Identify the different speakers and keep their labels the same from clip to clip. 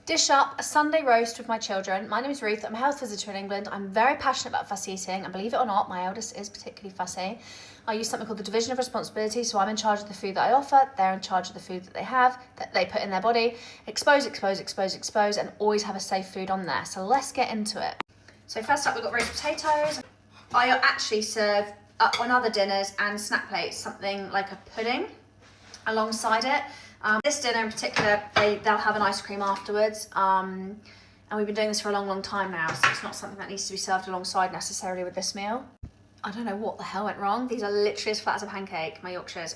Speaker 1: Dish up a Sunday roast with my children. My name is Ruth. I'm a health visitor in England. I'm very passionate about fussy eating, and believe it or not, my eldest is particularly fussy. I use something called the division of responsibility, so I'm in charge of the food that I offer, they're in charge of the food that they have, that they put in their body. Expose, expose, expose, expose, and always have a safe food on there. So let's get into it. So first up, we've got roast potatoes. I actually serve up on other dinners and snack plates something like a pudding alongside it. This dinner in particular, they'll have an ice cream afterwards, and we've been doing this for a long time now, so it's not something that needs to be served alongside necessarily with this meal. I don't know what the hell went wrong. These are literally as flat as a pancake, my Yorkshires.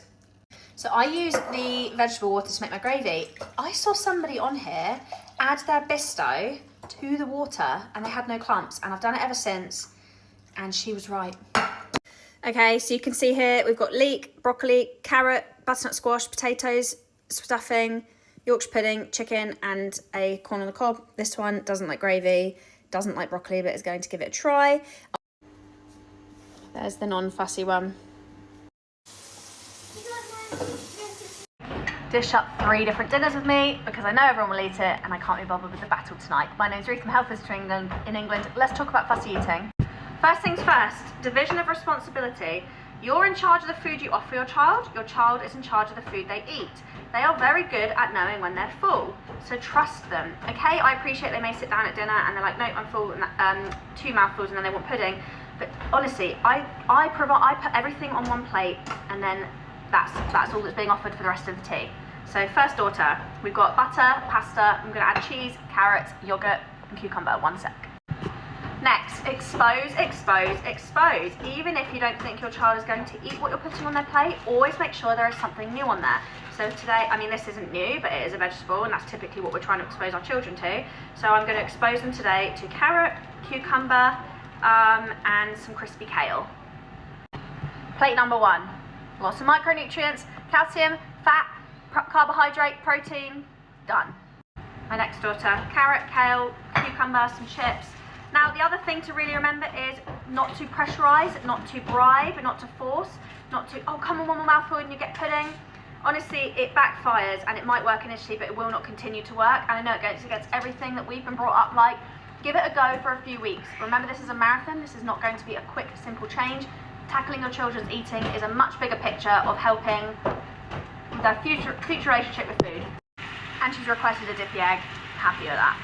Speaker 1: So I use the vegetable water to make my gravy. I saw somebody on here add their bisto to the water and they had no clumps, and I've done it ever since, and she was right. Okay, so you can see here we've got leek, broccoli, carrot, butternut squash, potatoes, stuffing, Yorkshire pudding, chicken, and a corn on the cob. This one doesn't like gravy, doesn't like broccoli, but is going to give it a try. There's the non-fussy one. Dish up 3 different dinners with me because I know everyone will eat it and I can't be bothered with the battle tonight. My name's Ruth, I'm health visitor in England. Let's talk about fussy eating. First things first, division of responsibility. You're in charge of the food you offer your child is in charge of the food they eat. They are very good at knowing when they're full, so trust them, okay? I appreciate they may sit down at dinner and they're like, no, I'm full, and 2 mouthfuls, and then they want pudding. But honestly, I put everything on one plate, and then that's all that's being offered for the rest of the tea. So first daughter, we've got butter, pasta, I'm gonna add cheese, carrots, yogurt, and cucumber. 1 sec. Next, expose, expose, expose. Even if you don't think your child is going to eat what you're putting on their plate, always make sure there is something new on there. So today, I mean, this isn't new, but it is a vegetable, and that's typically what we're trying to expose our children to. So I'm going to expose them today to carrot, cucumber, and some crispy kale. Plate number 1. Lots of micronutrients, calcium, fat, carbohydrate, protein. Done. My next daughter, carrot, kale, cucumber, some chips. Now, the other thing to really remember is not to pressurise, not to bribe, not to force, not to, oh, come on, one more mouthful and you get pudding. Honestly, it backfires, and it might work initially, but it will not continue to work. And I know it goes against everything that we've been brought up like. Give it a go for a few weeks. Remember, this is a marathon. This is not going to be a quick, simple change. Tackling your children's eating is a much bigger picture of helping their future relationship with food. And she's requested a dippy egg. Happy with that.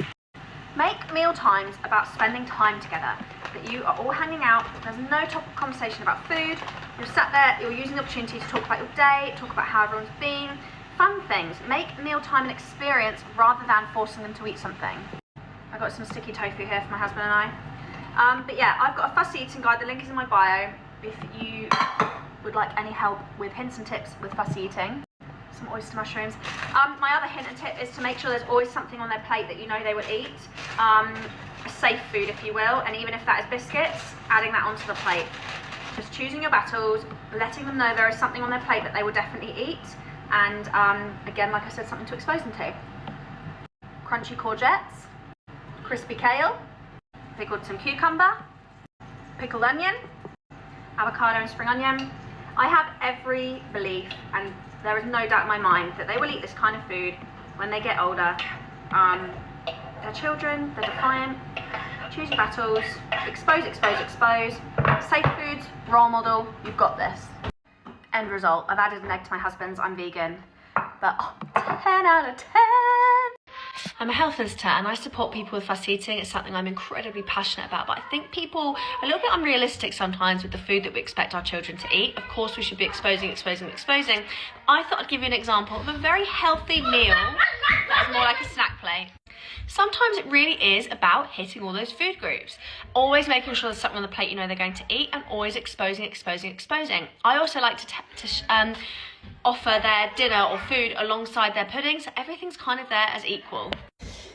Speaker 1: Make meal times about spending time together, that you are all hanging out, there's no topic of conversation about food, you're sat there, you're using the opportunity to talk about your day, talk about how everyone's been, fun things. Make mealtime an experience rather than forcing them to eat something. I've got some sticky tofu here for my husband and I. But yeah, I've got a fussy eating guide, the link is in my bio, if you would like any help with hints and tips with fussy eating. Some oyster mushrooms. My other hint and tip is to make sure there's always something on their plate that you know they would eat. A safe food, if you will, and even if that is biscuits, adding that onto the plate. Just choosing your battles, letting them know there is something on their plate that they will definitely eat, and again, like I said, something to expose them to. Crunchy courgettes, crispy kale, pickled some cucumber, pickled onion, avocado and spring onion. I have every belief, and there is no doubt in my mind, that they will eat this kind of food when they get older. They're children, they're defiant. Choose your battles, expose, expose, expose. Safe foods, role model, you've got this. End result, I've added an egg to my husband's, I'm vegan. But 10 out of 10. I'm a health visitor and I support people with fussy eating. It's something I'm incredibly passionate about, but I think people are a little bit unrealistic sometimes with the food that we expect our children to eat. Of course, we should be exposing. I thought I'd give you an example of a very healthy meal that is more like a snack plate. Sometimes it really is about hitting all those food groups. Always making sure there's something on the plate you know they're going to eat, and always exposing. I also like to offer their dinner or food alongside their pudding, so everything's kind of there as equal.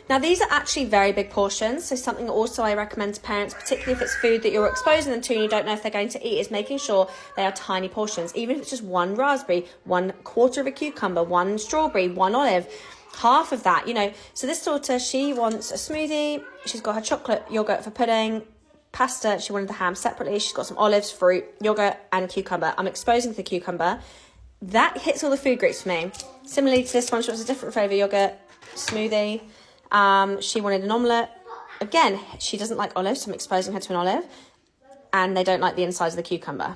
Speaker 1: Now, these are actually very big portions, so something also I recommend to parents, particularly if it's food that you're exposing them to and you don't know if they're going to eat, is making sure they are tiny portions. Even if it's just 1 raspberry, 1/4 of a cucumber, 1 strawberry, 1 olive, half of that, you know. So this daughter, she wants a smoothie, she's got her chocolate yogurt for pudding, pasta, she wanted the ham separately, she's got some olives, fruit, yogurt and cucumber. I'm exposing the cucumber. That hits all the food groups for me. Similarly to this one, she wants a different flavour yogurt, smoothie. She wanted an omelette. Again, she doesn't like olives, so I'm exposing her to an olive. And they don't like the insides of the cucumber.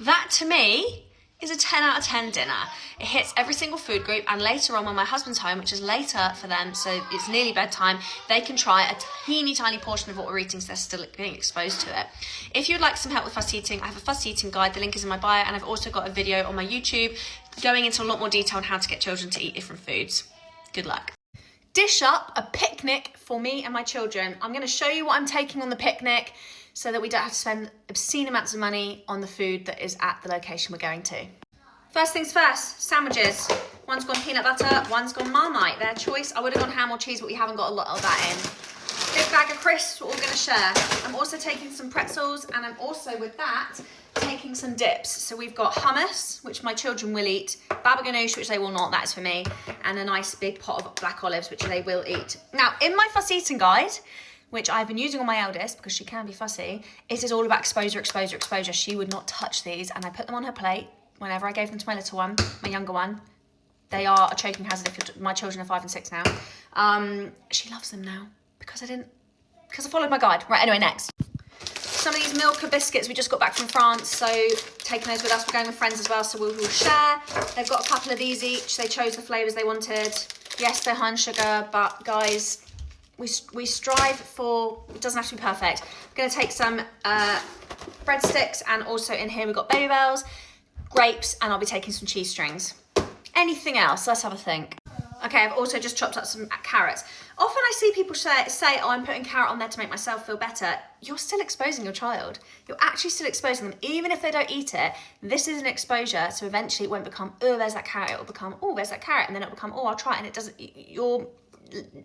Speaker 1: That, to me, is a 10 out of 10 dinner. It hits every single food group, and later on when my husband's home, which is later for them, so it's nearly bedtime, they can try a teeny tiny portion of what we're eating, so they're still being exposed to it. If you'd like some help with fussy eating, I have a fussy eating guide. The link is in my bio, and I've also got a video on my YouTube going into a lot more detail on how to get children to eat different foods. Good luck. Dish up a picnic for me and my children. I'm going to show you what I'm taking on the picnic so that we don't have to spend obscene amounts of money on the food that is at the location we're going to. First things first, sandwiches. One's gone peanut butter, one's gone Marmite. Their choice. I would have gone ham or cheese, but we haven't got a lot of that in. Big bag of crisps, we're all going to share. I'm also taking some pretzels, and I'm also, with that, taking some dips. So we've got hummus, which my children will eat, baba ganoush, which they will not, that is for me, and a nice big pot of black olives, which they will eat. Now, in my fussy eating guide, which I've been using on my eldest because she can be fussy, it is all about exposure, exposure, exposure. She would not touch these, and I put them on her plate whenever I gave them to my little one, my younger one. They are a choking hazard if my children are 5 and 6 now. She loves them now because I followed my guide. Right, anyway, next. Some of these Milka biscuits we just got back from France, so taking those with us. We're going with friends as well, so we'll share. They've got a couple of these each. They chose the flavours they wanted. Yes, they're high in sugar, but guys, we strive for, it doesn't have to be perfect. I'm going to take some breadsticks, and also in here we've got baby bells, grapes, and I'll be taking some cheese strings. Anything else? Let's have a think. Okay, I've also just chopped up some carrots. Often I see people say, oh, I'm putting carrot on there to make myself feel better. You're still exposing your child. You're actually still exposing them. Even if they don't eat it, this is an exposure, so eventually it won't become, oh, there's that carrot. It will become, oh, there's that carrot, and then it'll become, oh, I'll try it, and it doesn't, you're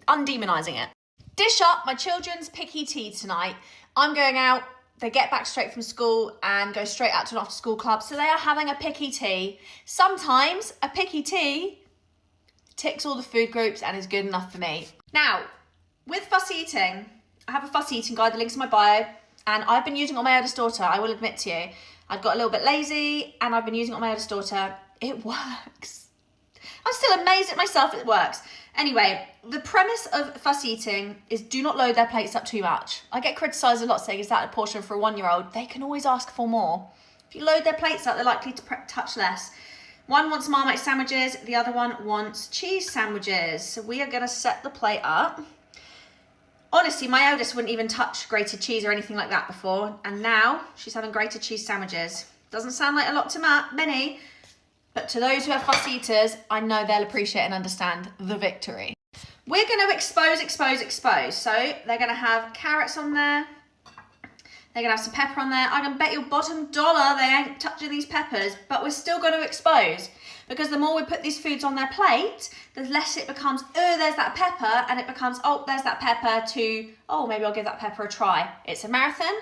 Speaker 1: undemonizing it. Dish up my children's picky tea tonight. I'm going out. They get back straight from school and go straight out to an after-school club, so they are having a picky tea. Sometimes a picky tea ticks all the food groups and is good enough for me. Now, with fussy eating, I have a fussy eating guide, the link's in my bio, and I've been using it on my eldest daughter, I will admit to you. I've got a little bit lazy, and I've been using it on my eldest daughter. It works. I'm still amazed at myself, it works. Anyway, the premise of fussy eating is do not load their plates up too much. I get criticised a lot saying, is that a portion for a 1-year-old? They can always ask for more. If you load their plates up, they're likely to touch less. One wants Marmite sandwiches, the other one wants cheese sandwiches. So we are going to set the plate up. Honestly, my eldest wouldn't even touch grated cheese or anything like that before. And now she's having grated cheese sandwiches. Doesn't sound like a lot to many, but to those who are fussy eaters, I know they'll appreciate and understand the victory. We're going to expose. So they're going to have carrots on there. They're going to have some pepper on there. I can bet your bottom dollar they ain't touching these peppers, but we're still going to expose. Because the more we put these foods on their plate, the less it becomes, oh, there's that pepper, and it becomes, oh, there's that pepper, to, oh, maybe I'll give that pepper a try. It's a marathon,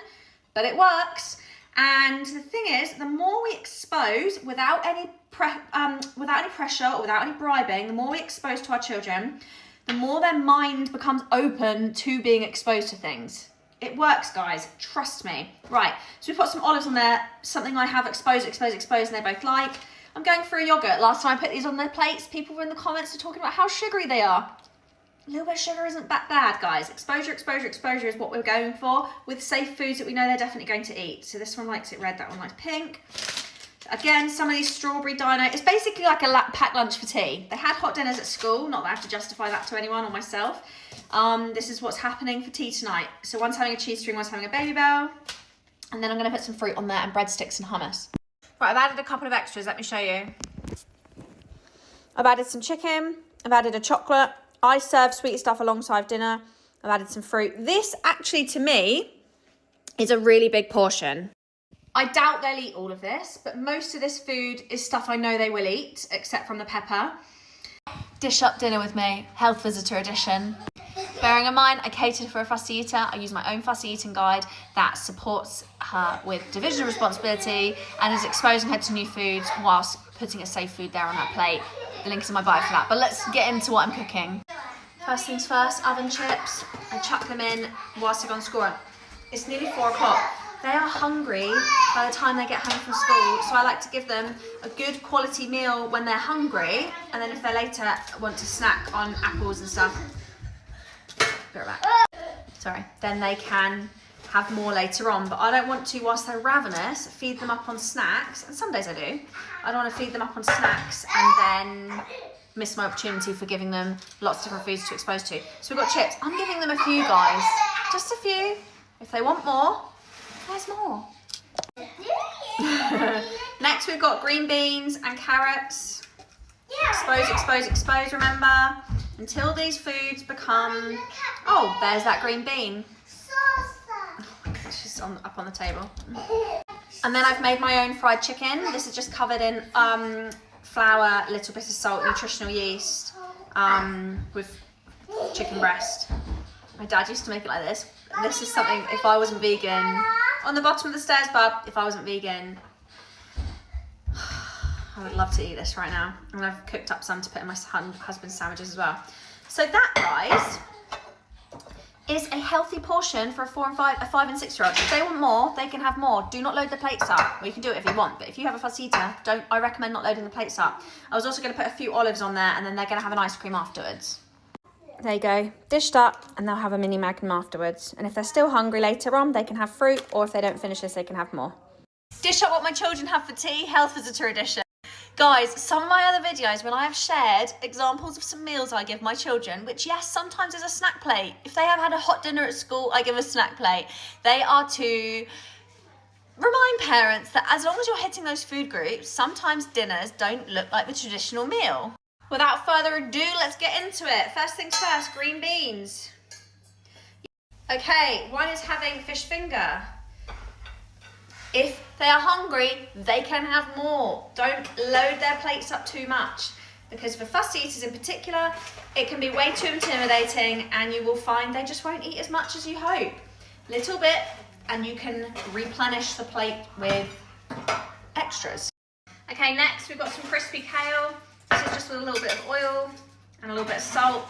Speaker 1: but it works. And the thing is, the more we expose without any pressure or without any bribing, the more we expose to our children, the more their mind becomes open to being exposed to things. It works, guys. Trust me. Right, so we've got some olives on there, something I have exposed, and they both like. I'm going for a yogurt. Last time I put these on their plates, people were in the comments talking about how sugary they are. A little bit of sugar isn't that bad, guys. Exposure is what we're going for with safe foods that we know they're definitely going to eat. So this one likes it red, that one likes pink. Again, some of these strawberry dino. It's basically like a packed lunch for tea. They had hot dinners at school. Not that I have to justify that to anyone or myself. This is what's happening for tea tonight. So one's having a cheese string, one's having a baby bell. And then I'm going to put some fruit on there and breadsticks and hummus. Right, I've added a couple of extras. Let me show you. I've added some chicken. I've added a chocolate. I serve sweet stuff alongside dinner. I've added some fruit. This actually, to me, is a really big portion. I doubt they'll eat all of this, but most of this food is stuff I know they will eat, except from the pepper. Dish up dinner with me, health visitor edition. Bearing in mind, I catered for a fussy eater. I use my own fussy eating guide that supports her with division of responsibility and is exposing her to new foods whilst putting a safe food there on her plate. The link is in my bio for that. But let's get into what I'm cooking. First things first, oven chips. I chuck them in whilst I go on school run. It's nearly 4 o'clock. They are hungry by the time they get home from school, so I like to give them a good quality meal when they're hungry, and then if they later want to snack on apples and stuff, then they can have more later on. But I don't want to, whilst they're ravenous, feed them up on snacks, and some days I do. I don't want to feed them up on snacks and then miss my opportunity for giving them lots of different foods to expose to. So we've got chips. I'm giving them a few, guys. Just a few. If they want more, there's more. Next we've got green beans and carrots. Expose, expose, expose, remember. Until these foods become... Oh, there's that green bean. Oh my gosh, she's up on the table. And then I've made my own fried chicken. This is just covered in flour, a little bit of salt, nutritional yeast, with chicken breast. My dad used to make it like this. This is something, if I wasn't vegan, on the bottom of the stairs, bub, if I wasn't vegan, I would love to eat this right now. And I've cooked up some to put in my husband's sandwiches as well. So that, guys, is a healthy portion for a 5 and 6 year old. If they want more, they can have more. Do not load the plates up. Well, you can do it if you want, but if you have a fussy eater, I recommend not loading the plates up. I was also going to put a few olives on there, and then they're going to have an ice cream afterwards. There you go, dished up, and they'll have a mini magnum afterwards. And if they're still hungry later on, they can have fruit, or if they don't finish this, they can have more. Dish up what my children have for tea, health visitor edition. Guys, some of my other videos, when I have shared examples of some meals I give my children, which yes, sometimes is a snack plate. If they have had a hot dinner at school, I give a snack plate. They are to remind parents that as long as you're hitting those food groups, sometimes dinners don't look like the traditional meal. Without further ado, let's get into it. First things first, green beans. Okay, one is having fish finger. If they are hungry, they can have more. Don't load their plates up too much, because for fussy eaters in particular, it can be way too intimidating, and you will find they just won't eat as much as you hope. Little bit, and you can replenish the plate with extras. Okay, next we've got some crispy kale. This is just with a little bit of oil and a little bit of salt.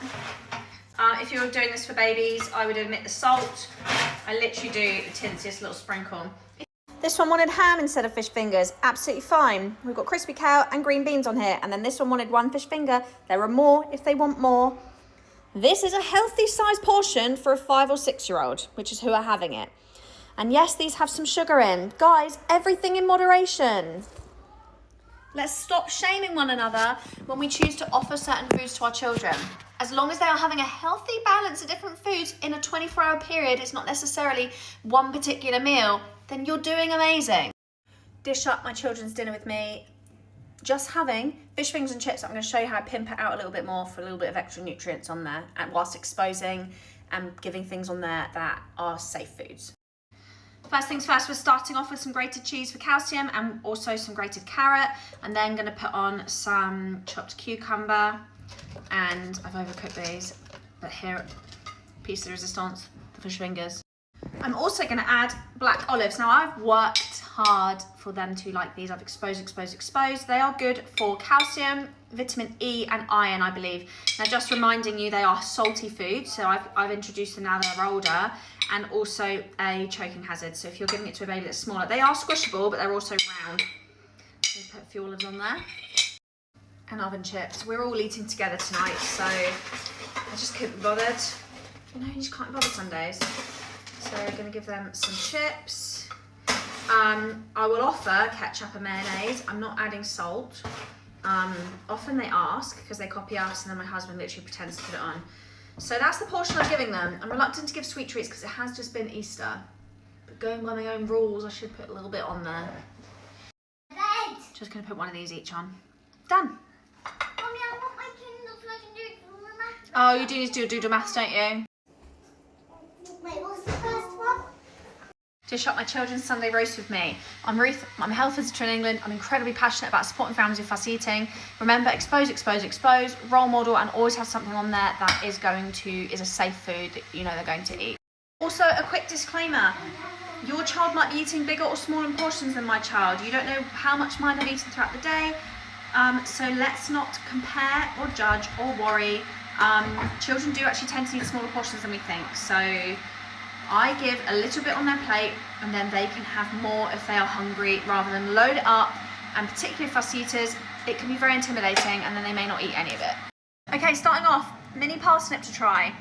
Speaker 1: If you're doing this for babies, I would omit the salt. I literally do the tinsiest little sprinkle. This one wanted ham instead of fish fingers. Absolutely fine. We've got crispy kale and green beans on here. And then this one wanted one fish finger. There are more if they want more. This is a healthy size portion for a 5 or 6 year old, which is who are having it. And yes, these have some sugar in. Guys, everything in moderation. Let's stop shaming one another when we choose to offer certain foods to our children. As long as they are having a healthy balance of different foods in a 24-hour period, it's not necessarily one particular meal, then you're doing amazing. Dish up my children's dinner with me. Just having fish fingers and chips. I'm going to show you how I pimp it out a little bit more for a little bit of extra nutrients on there, and whilst exposing and giving things on there that are safe foods. First things first, we're starting off with some grated cheese for calcium and also some grated carrot. I'm then going to put on some chopped cucumber, and I've overcooked these, but here, piece de resistance, the fish fingers. I'm also going to add black olives. Now I've worked hard for them to like these. I've exposed. They are good for calcium, vitamin E and iron, I believe. Now just reminding you, they are salty foods, so I've introduced them now that they're older, and also a choking hazard. So if you're giving it to a baby that's smaller, they are squishable, but they're also round. So put a few olives on there. And oven chips. We're all eating together tonight, so I just couldn't be bothered. You know, you just can't be bothered some days. So we're going to give them some chips. I will offer ketchup and mayonnaise. I'm not adding salt. Often they ask because they copy us, and then my husband literally pretends to put it on. So that's the portion I'm giving them. I'm reluctant to give sweet treats because it has just been Easter. But going by my own rules, I should put a little bit on there. Just going to put one of these each on. Done. Mommy, I want my Kindle so I can do doodle maths. Oh, you do need to do doodle maths, don't you?
Speaker 2: Wait, what's the first one?
Speaker 1: Dish up my children's Sunday roast with me. I'm Ruth, I'm a health visitor in England. I'm incredibly passionate about supporting families with fussy eating. Remember, expose, role model, and always have something on there that is a safe food that you know they're going to eat. Also, a quick disclaimer. Your child might be eating bigger or smaller portions than my child. You don't know how much mine have eaten throughout the day. So let's not compare or judge or worry. Children do actually tend to eat smaller portions than we think. So I give a little bit on their plate, and then they can have more if they are hungry, rather than load it up. And particularly fussy eaters, it can be very intimidating, and then they may not eat any of it. Okay, starting off, mini parsnip to try.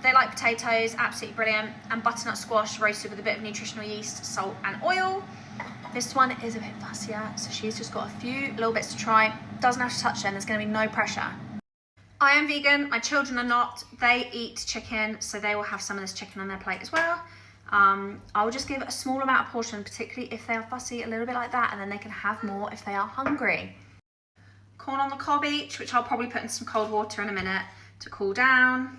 Speaker 1: They like potatoes, absolutely brilliant. And butternut squash roasted with a bit of nutritional yeast, salt and oil. This one is a bit fussier, so she's just got a few little bits to try. Doesn't have to touch them, there's gonna be no pressure. I am vegan, my children are not. They eat chicken, so they will have some of this chicken on their plate as well. I will just give a small amount of portion, particularly if they are fussy, a little bit like that, and then they can have more if they are hungry. Corn on the cob each, which I'll probably put in some cold water in a minute to cool down.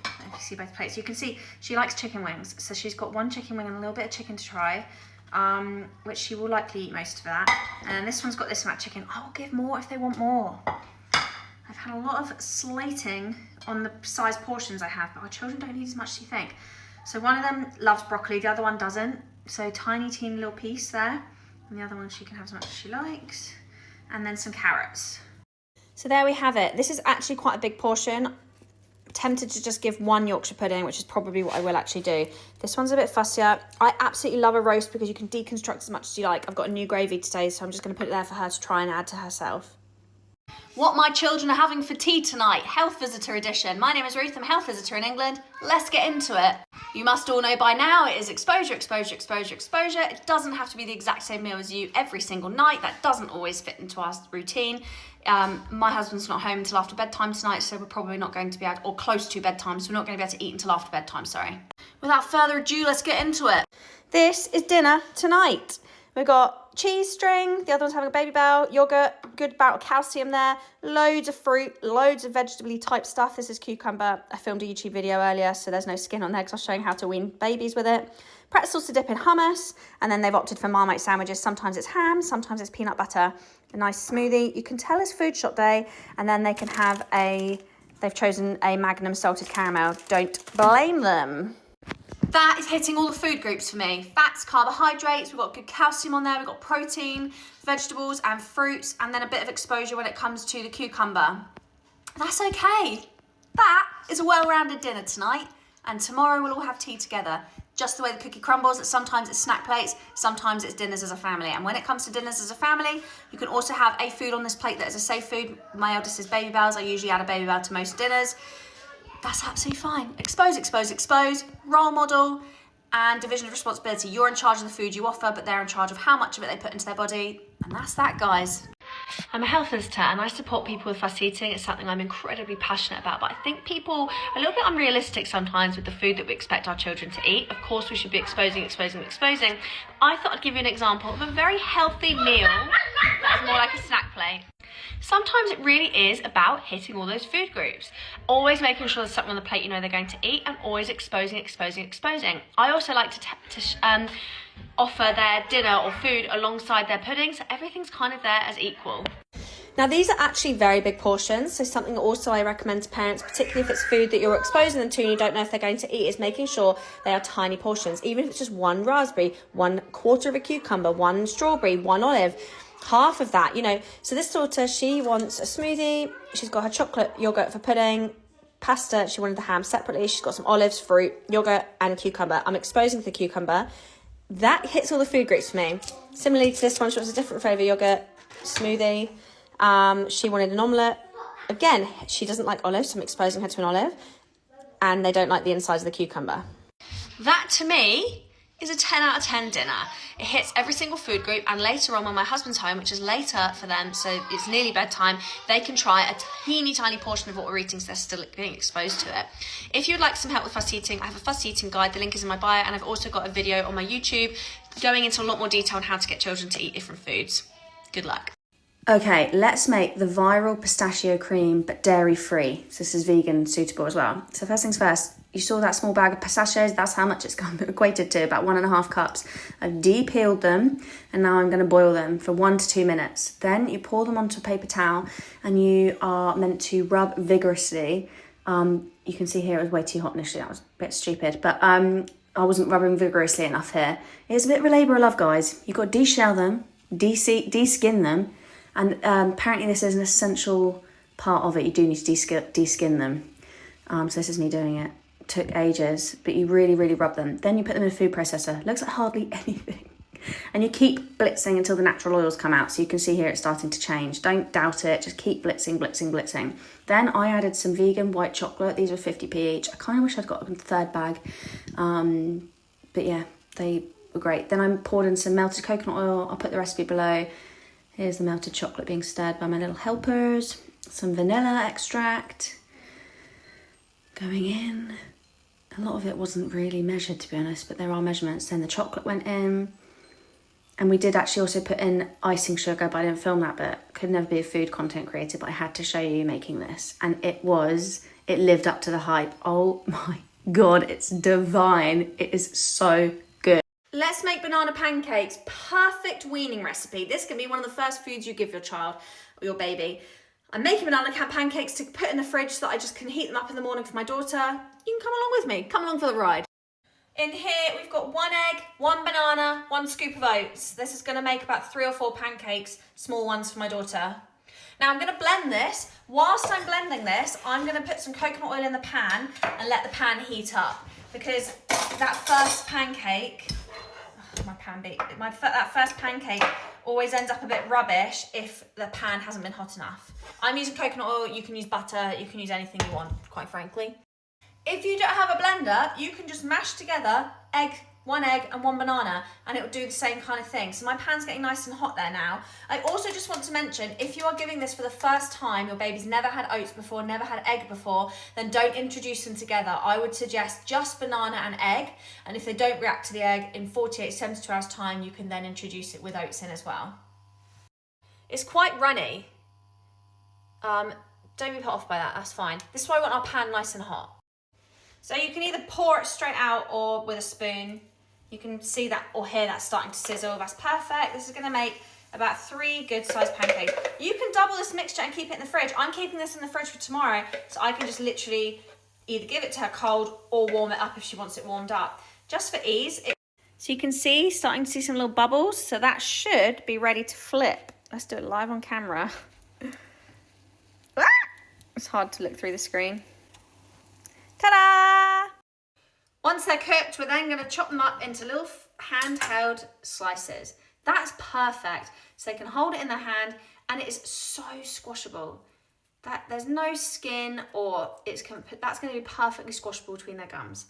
Speaker 1: If you see both plates, you can see she likes chicken wings. So she's got one chicken wing and a little bit of chicken to try, which she will likely eat most of that. And this one's got this amount of chicken. I will give more if they want more. I've had a lot of slating on the size portions I have, but our children don't need as much as you think. So one of them loves broccoli, the other one doesn't. So tiny, teeny little piece there. And the other one she can have as much as she likes. And then some carrots. So there we have it. This is actually quite a big portion. I'm tempted to just give one Yorkshire pudding, which is probably what I will actually do. This one's a bit fussier. I absolutely love a roast because you can deconstruct as much as you like. I've got a new gravy today, so I'm just going to put it there for her to try and add to herself. What my children are having for tea tonight, Health Visitor Edition. My name is Ruth, I'm Health Visitor in England. Let's get into it. You must all know by now it is exposure, exposure, exposure, exposure. It doesn't have to be the exact same meal as you every single night. That doesn't always fit into our routine. My husband's not home until after bedtime tonight, so we're probably not going to be able, or close to bedtime, so we're not going to be able to eat until after bedtime, sorry. Without further ado, let's get into it. This is dinner tonight. We've got cheese string, the other one's having a baby bell, yogurt, good amount of calcium there, loads of fruit, loads of vegetable-y type stuff. This is cucumber. I filmed a YouTube video earlier, so there's no skin on there because I was showing how to wean babies with it. Pretzels to dip in hummus, and then they've opted for Marmite sandwiches. Sometimes it's ham, sometimes it's peanut butter. A nice smoothie. You can tell it's food shop day, and then they can have they've chosen a Magnum salted caramel. Don't blame them. That is hitting all the food groups for me. Fats, carbohydrates, we've got good calcium on there, we've got protein, vegetables and fruits, and then a bit of exposure when it comes to the cucumber. That's okay. That is a well-rounded dinner tonight, and tomorrow we'll all have tea together. Just the way the cookie crumbles, that sometimes it's snack plates, sometimes it's dinners as a family. And when it comes to dinners as a family, you can also have a food on this plate that is a safe food. My eldest is Baby Bells. I usually add a Baby Bell to most dinners. That's absolutely fine. Expose, expose, expose, role model, and division of responsibility. You're in charge of the food you offer, but they're in charge of how much of it they put into their body. And that's that, guys. I'm a health visitor and I support people with fussy eating. It's something I'm incredibly passionate about, but I think people are a little bit unrealistic sometimes with the food that we expect our children to eat. Of course, we should be exposing. I thought I'd give you an example of a very healthy meal that's more like a snack plate. Sometimes it really is about hitting all those food groups. Always making sure there's something on the plate you know they're going to eat, and always exposing. I also like to offer their dinner or food alongside their pudding, so everything's kind of there as equal. Now these are actually very big portions, so something also I recommend to parents, particularly if it's food that you're exposing them to and you don't know if they're going to eat, is making sure they are tiny portions. Even if it's just one raspberry, 1/4 of a cucumber, one strawberry, one olive, half of that, you know. So this daughter, she wants a smoothie, she's got her chocolate yogurt for pudding, pasta, she wanted the ham separately, she's got some olives, fruit, yogurt and cucumber. I'm exposing the cucumber. That hits all the food groups for me. Similarly to this one, she wants a different flavour yogurt, smoothie. She wanted an omelette. Again, she doesn't like olives, so I'm exposing her to an olive. And they don't like the insides of the cucumber. That, to me, is a 10 out of 10 dinner. It hits every single food group, and later on when my husband's home, which is later for them, so it's nearly bedtime, they can try a teeny tiny portion of what we're eating, so they're still being exposed to it. If you'd like some help with fussy eating, I have a fussy eating guide. The link is in my bio, and I've also got a video on my YouTube going into a lot more detail on how to get children to eat different foods. Good luck. Okay, let's make the viral pistachio cream, but dairy-free. So this is vegan suitable as well. So first things first, you saw that small bag of pistachios? That's how much it's equated to, about 1.5 cups. I've de-peeled them, and now I'm gonna boil them for 1 to 2 minutes. Then you pour them onto a paper towel, and you are meant to rub vigorously. You can see here it was way too hot initially, that was a bit stupid, but I wasn't rubbing vigorously enough here. It's a bit of a labour of love, guys. You've got to de-shell them, de-skin them, and apparently this is an essential part of it. You do need to de-skin them. So this is me doing it. Took ages, but you really, really rub them. Then you put them in a food processor. Looks like hardly anything. And you keep blitzing until the natural oils come out. So you can see here it's starting to change. Don't doubt it, just keep blitzing, blitzing, blitzing. Then I added some vegan white chocolate. These were 50p each. I kind of wish I'd got a third bag. But yeah, they were great. Then I poured in some melted coconut oil. I'll put the recipe below. Here's the melted chocolate being stirred by my little helpers. Some vanilla extract going in. A lot of it wasn't really measured, to be honest, but there are measurements. Then the chocolate went in. And we did actually also put in icing sugar, but I didn't film that bit. Could never be a food content creator, but I had to show you making this. And it lived up to the hype. Oh my God, it's divine. It is so good. Let's make banana pancakes. Perfect weaning recipe. This can be one of the first foods you give your child or your baby. I'm making banana pancakes to put in the fridge so that I just can heat them up in the morning for my daughter. You can come along with me. Come along for the ride. In here, we've got 1 egg, 1 banana, 1 scoop of oats. This is gonna make about 3 or 4 pancakes, small ones for my daughter. Now I'm gonna blend this. Whilst I'm blending this, I'm gonna put some coconut oil in the pan and let the pan heat up, because that first pancake, that first pancake always ends up a bit rubbish if the pan hasn't been hot enough. I'm using coconut oil, you can use butter, you can use anything you want, quite frankly. If you don't have a blender, you can just mash together 1 egg and 1 banana, and it will do the same kind of thing. So my pan's getting nice and hot there now. I also just want to mention, if you are giving this for the first time, your baby's never had oats before, never had egg before, then don't introduce them together. I would suggest just banana and egg, and if they don't react to the egg, in 48, 72 hours time, you can then introduce it with oats in as well. It's quite runny. Don't be put off by that, that's fine. This is why we want our pan nice and hot. So you can either pour it straight out or with a spoon. You can see that or hear that starting to sizzle. That's perfect. This is gonna make about 3 good sized pancakes. You can double this mixture and keep it in the fridge. I'm keeping this in the fridge for tomorrow, so I can just literally either give it to her cold or warm it up if she wants it warmed up. Just for ease. So you can see, starting to see some little bubbles. So that should be ready to flip. Let's do it live on camera. It's hard to look through the screen. Ta-da! Once they're cooked, we're then going to chop them up into little handheld slices. That's perfect. So they can hold it in their hand, and it is so squashable. There's no skin, or that's going to be perfectly squashable between their gums.